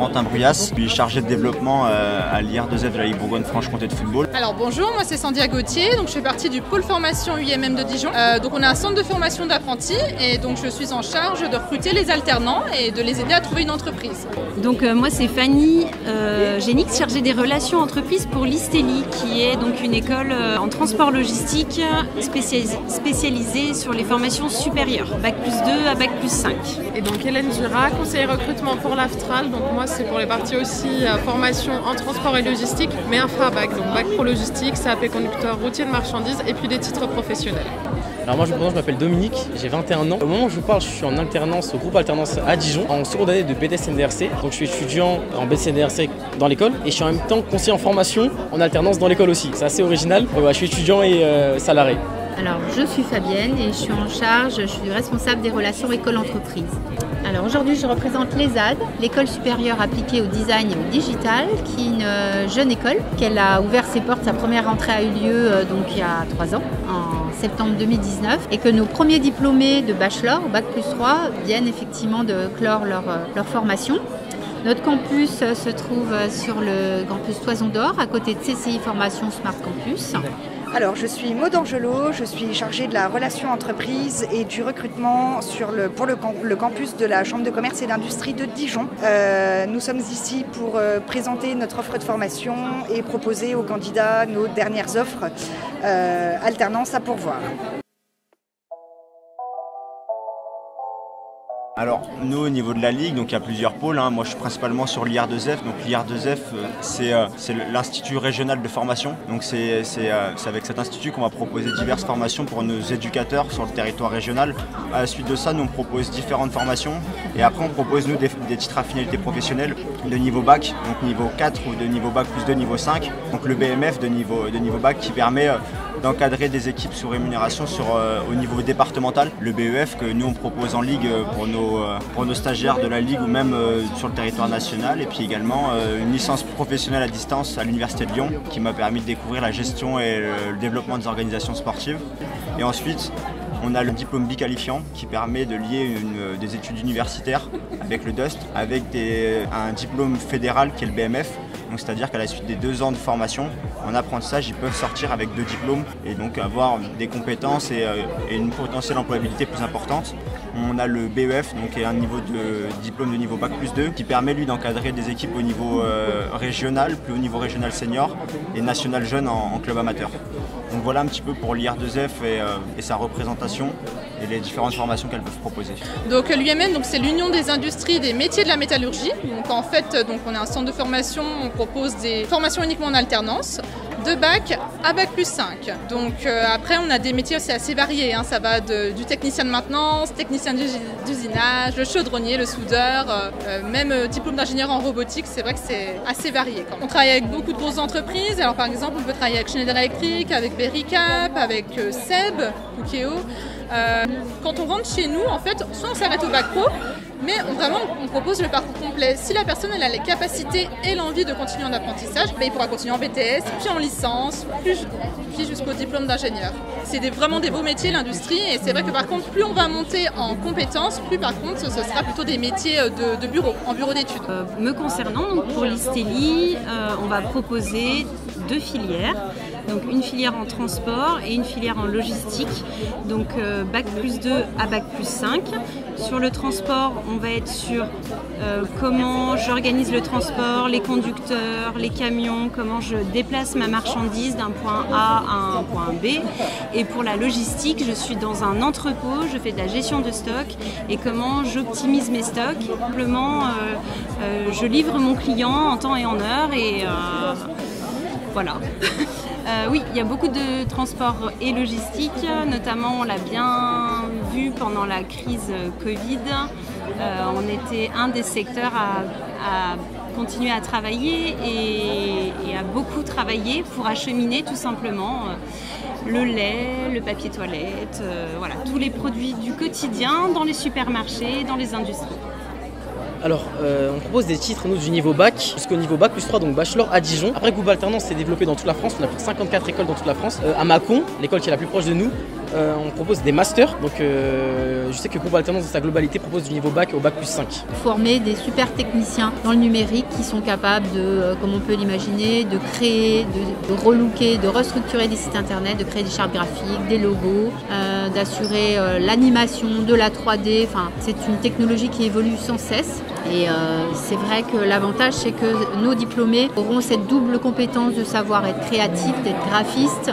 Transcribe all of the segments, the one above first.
Corentin Bruyas, je suis chargé de développement à l'IR2F de la Ligue Bourgogne-Franche-Comté de football. Alors bonjour, moi c'est Sandia Gauthier, donc je fais partie du pôle formation UIMM de Dijon. Donc on a un centre de formation d'apprentis et donc je suis en charge de recruter les alternants et de les aider à trouver une entreprise. Donc moi c'est Fanny Génix, chargée des relations entreprises pour l'ISTELI, qui est donc une école en transport logistique spécialisée sur les formations supérieures, Bac plus 2 à Bac plus 5. Et donc Hélène Dura, conseiller recrutement pour l'Aftral, donc moi c'est pour les parties aussi formation en transport et logistique, mais infra-bac, donc bac pro logistique, CAP conducteur routier de marchandises et puis des titres professionnels. Alors moi je me présente, je m'appelle Dominique, j'ai 21 ans. Au moment où je vous parle, je suis en alternance au groupe alternance à Dijon, en seconde année de BTS NDRC. Donc je suis étudiant en BTS NDRC dans l'école et je suis en même temps conseiller en formation en alternance dans l'école aussi. C'est assez original. Donc, voilà, je suis étudiant et salarié. Alors je suis Fabienne et je suis en charge, je suis responsable des relations école-entreprise. Alors aujourd'hui je représente l'ESAD, l'école supérieure appliquée au design et au digital, qui est une jeune école, qu'elle a ouvert ses portes, sa première rentrée a eu lieu donc il y a 3 ans, en septembre 2019, et que nos premiers diplômés de bachelor, Bac plus 3, viennent effectivement de clore leur formation. Notre campus se trouve sur le campus Toison d'Or, à côté de CCI Formation Smart Campus. Alors, je suis Maud Angelot, je suis chargée de la relation entreprise et du recrutement pour le campus de la Chambre de commerce et d'industrie de Dijon. Nous sommes ici pour présenter notre offre de formation et proposer aux candidats nos dernières offres alternance à pourvoir. Alors nous au niveau de la Ligue, donc il y a plusieurs pôles, moi je suis principalement sur l'IR2F, donc l'IR2F c'est l'institut régional de formation, donc c'est avec cet institut qu'on va proposer diverses formations pour nos éducateurs sur le territoire régional. À la suite de ça, nous on propose différentes formations et après on propose nous des titres à finalité professionnelle de niveau bac, donc niveau 4 ou de niveau bac plus 2 niveau 5, donc le BMF de niveau bac qui permet d'encadrer des équipes sous rémunération au niveau départemental, le BEF que nous on propose en Ligue pour nos stagiaires de la Ligue ou même sur le territoire national, et puis également une licence professionnelle à distance à l'Université de Lyon qui m'a permis de découvrir la gestion et le développement des organisations sportives. Et ensuite on a le diplôme biqualifiant qui permet de lier des études universitaires avec le DUST, avec un diplôme fédéral qui est le BMF. Donc c'est-à-dire qu'à la suite des 2 ans de formation en apprentissage, ils peuvent sortir avec 2 diplômes et donc avoir des compétences et une potentielle employabilité plus importante. On a le BEF, donc qui est un niveau de diplôme de niveau Bac plus 2, qui permet lui d'encadrer des équipes au niveau régional, plus au niveau régional senior et national jeune en club amateur. Donc voilà un petit peu pour l'IR2F et sa représentation et les différentes formations qu'elles peuvent proposer. Donc l'UIMM, c'est l'Union des industries des métiers de la métallurgie. Donc en fait, on est un centre de formation, on propose des formations uniquement en alternance, de bac à Bac plus 5. Donc après on a des métiers aussi assez variés, ça va du technicien de maintenance, technicien d'usinage, le chaudronnier, le soudeur, même diplôme d'ingénieur en robotique, c'est vrai que c'est assez varié. On travaille avec beaucoup de grosses entreprises, alors par exemple on peut travailler avec Schneider Electric, avec Bericap, avec Seb, Ukeo. Quand on rentre chez nous, en fait, soit on s'arrête au bac pro, mais on propose le parcours complet. Si la personne elle a les capacités et l'envie de continuer en apprentissage, il pourra continuer en BTS, puis en licence, puis jusqu'au diplôme d'ingénieur. C'est vraiment des beaux métiers, l'industrie, et c'est vrai que par contre, plus on va monter en compétences, plus par contre, ce sera plutôt des métiers de bureau, en bureau d'études. Me concernant, donc pour l'ISTELI, on va proposer 2 filières. Donc une filière en transport et une filière en logistique, donc Bac plus 2 à Bac plus 5. Sur le transport, on va être sur comment j'organise le transport, les conducteurs, les camions, comment je déplace ma marchandise d'un point A à un point B. Et pour la logistique, je suis dans un entrepôt, je fais de la gestion de stock et comment j'optimise mes stocks. Simplement, je livre mon client en temps et en heure et voilà. Oui, il y a beaucoup de transport et logistique, notamment on l'a bien vu pendant la crise Covid. On était un des secteurs à continuer à travailler et à beaucoup travailler pour acheminer tout simplement le lait, le papier toilette, voilà, tous les produits du quotidien dans les supermarchés, dans les industries. Alors, on propose des titres nous, du niveau bac jusqu'au niveau bac plus 3, donc bachelor à Dijon. Après, Groupe Alternance s'est développé dans toute la France, on a plus de 54 écoles dans toute la France. À Mâcon, l'école qui est la plus proche de nous, on propose des masters. Donc je sais que Groupe Alternance dans sa globalité propose du niveau bac au bac plus 5. Former des super techniciens dans le numérique qui sont capables de, comme on peut l'imaginer, de créer, de relooker, de restructurer des sites internet, de créer des chartes graphiques, des logos, d'assurer l'animation, de la 3D. Enfin, c'est une technologie qui évolue sans cesse. Et c'est vrai que l'avantage, c'est que nos diplômés auront cette double compétence de savoir être créatif, d'être graphiste,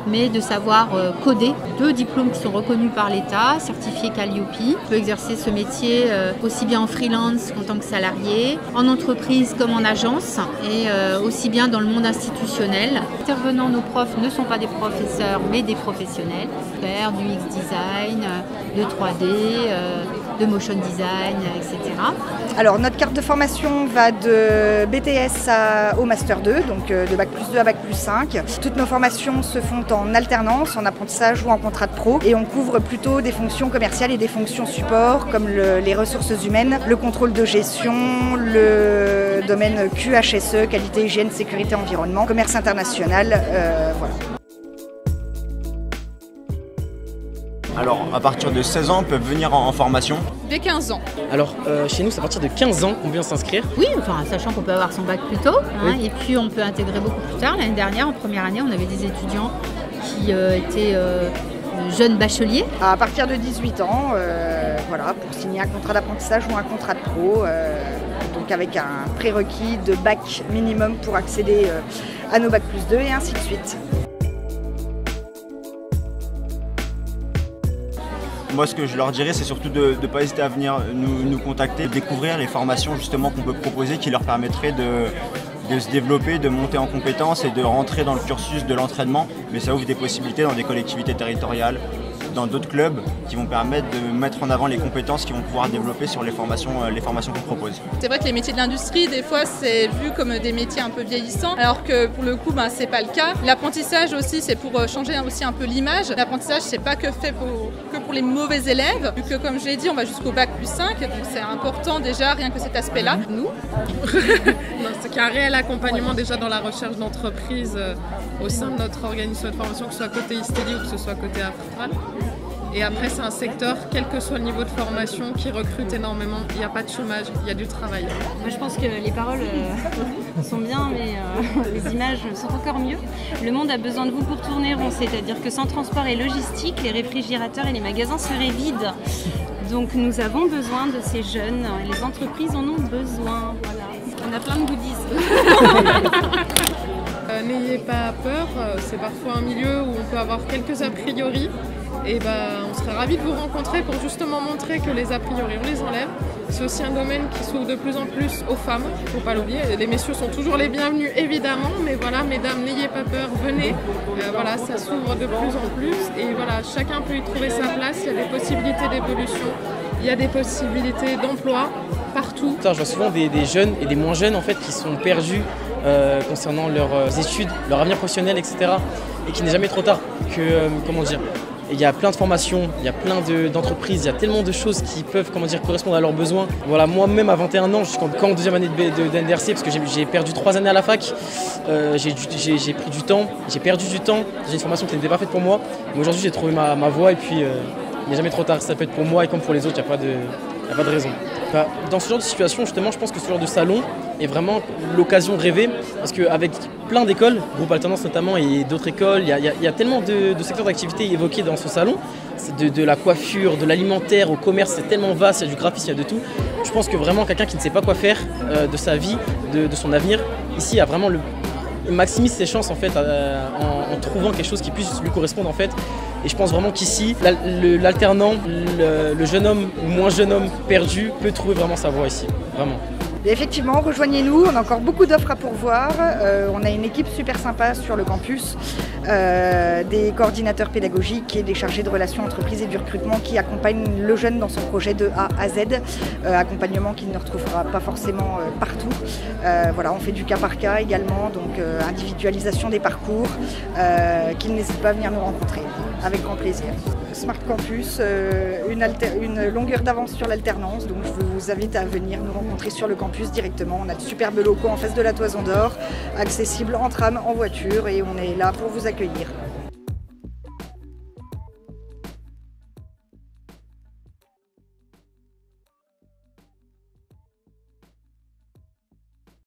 mais de savoir coder. 2 diplômes qui sont reconnus par l'État, certifiés Calliope. On peut exercer ce métier aussi bien en freelance qu'en tant que salarié, en entreprise comme en agence, et aussi bien dans le monde institutionnel. Intervenants, nos profs ne sont pas des professeurs, mais des professionnels. Faire du UX design, de 3D, de motion design, etc. Alors notre carte de formation va de BTS au Master 2, donc de Bac plus 2 à Bac plus 5. Toutes nos formations se font en alternance, en apprentissage ou en contrat de pro, et on couvre plutôt des fonctions commerciales et des fonctions support comme les ressources humaines, le contrôle de gestion, le domaine QHSE, qualité, hygiène, sécurité, environnement, commerce international, voilà. Alors, à partir de 16 ans, ils peuvent venir en formation. Dès 15 ans. Alors, chez nous, c'est à partir de 15 ans qu'on vient s'inscrire. Oui, enfin, sachant qu'on peut avoir son bac plus tôt, hein, oui. Et puis on peut intégrer beaucoup plus tard. L'année dernière, en première année, on avait des étudiants qui étaient jeunes bacheliers. À partir de 18 ans, voilà, pour signer un contrat d'apprentissage ou un contrat de pro, donc avec un prérequis de bac minimum pour accéder à nos Bac plus 2 et ainsi de suite. Moi, ce que je leur dirais, c'est surtout de ne pas hésiter à venir nous contacter, découvrir les formations justement qu'on peut proposer qui leur permettraient de se développer, de monter en compétences et de rentrer dans le cursus de l'entraînement. Mais ça ouvre des possibilités dans des collectivités territoriales, dans d'autres clubs qui vont permettre de mettre en avant les compétences qu'ils vont pouvoir développer sur les formations qu'on propose. C'est vrai que les métiers de l'industrie, des fois, c'est vu comme des métiers un peu vieillissants, alors que pour le coup, c'est pas le cas. L'apprentissage aussi, c'est pour changer aussi un peu l'image. L'apprentissage, c'est pas que fait pour les mauvais élèves, vu que comme je l'ai dit, on va jusqu'au Bac plus 5, donc c'est important déjà, rien que cet aspect-là. Nous, c'est qu'il y a un réel accompagnement déjà dans la recherche d'entreprise au sein de notre organisation de formation, que ce soit côté ISTELI ou que ce soit côté Aftral. Et après, c'est un secteur, quel que soit le niveau de formation, qui recrute énormément. Il n'y a pas de chômage, il y a du travail. Moi, je pense que les paroles sont bien, mais les images sont encore mieux. Le monde a besoin de vous pour tourner rond, c'est-à-dire que sans transport et logistique, les réfrigérateurs et les magasins seraient vides. Donc nous avons besoin de ces jeunes, les entreprises en ont besoin. Voilà. On a plein de goodies. N'ayez pas peur, c'est parfois un milieu où on peut avoir quelques a priori. Et on serait ravis de vous rencontrer pour justement montrer que les a priori on les enlève. C'est aussi un domaine qui s'ouvre de plus en plus aux femmes, il ne faut pas l'oublier. Les messieurs sont toujours les bienvenus évidemment, mais voilà, mesdames, n'ayez pas peur, venez. Voilà, ça s'ouvre de plus en plus et voilà, chacun peut y trouver sa place, il y a des possibilités d'évolution, il y a des possibilités d'emploi partout. Je vois souvent des jeunes et des moins jeunes en fait qui sont perdus concernant leurs études, leur avenir professionnel, etc. Et qu'il n'est jamais trop tard que, comment dire, il y a plein de formations, il y a plein d'entreprises, il y a tellement de choses qui peuvent correspondre à leurs besoins. Voilà, moi-même à 21 ans, jusqu'en deuxième année de NDRC, parce que j'ai perdu 3 années à la fac, j'ai pris du temps, j'ai perdu du temps, j'ai une formation qui n'était pas faite pour moi. Mais aujourd'hui j'ai trouvé ma voie et puis il n'est jamais trop tard, ça peut être pour moi et comme pour les autres, il n'y a pas de raison. Dans ce genre de situation, justement, je pense que ce genre de salon est vraiment l'occasion rêvée parce qu'avec plein d'écoles, Groupe Alternance notamment et d'autres écoles, il y a tellement de secteurs d'activité évoqués dans ce salon, de la coiffure, de l'alimentaire, au commerce, c'est tellement vaste, il y a du graphisme, il y a de tout. Je pense que vraiment quelqu'un qui ne sait pas quoi faire de sa vie, de son avenir, ici a vraiment il maximise ses chances en fait en trouvant quelque chose qui puisse lui correspondre en fait. Et je pense vraiment qu'ici, l'alternant, le jeune homme ou moins jeune homme perdu peut trouver vraiment sa voie ici, vraiment. Et effectivement, rejoignez-nous, on a encore beaucoup d'offres à pourvoir. On a une équipe super sympa sur le campus, des coordinateurs pédagogiques et des chargés de relations entreprises et du recrutement qui accompagnent le jeune dans son projet de A à Z. Accompagnement qu'il ne retrouvera pas forcément partout. Voilà, on fait du cas par cas également, donc individualisation des parcours, qu'il n'hésite pas à venir nous rencontrer, avec grand plaisir. Smart Campus, une longueur d'avance sur l'alternance, donc je vous invite à venir nous rencontrer sur le campus directement. On a de superbes locaux en face de la Toison d'Or, accessibles en tram, en voiture et on est là pour vous accueillir.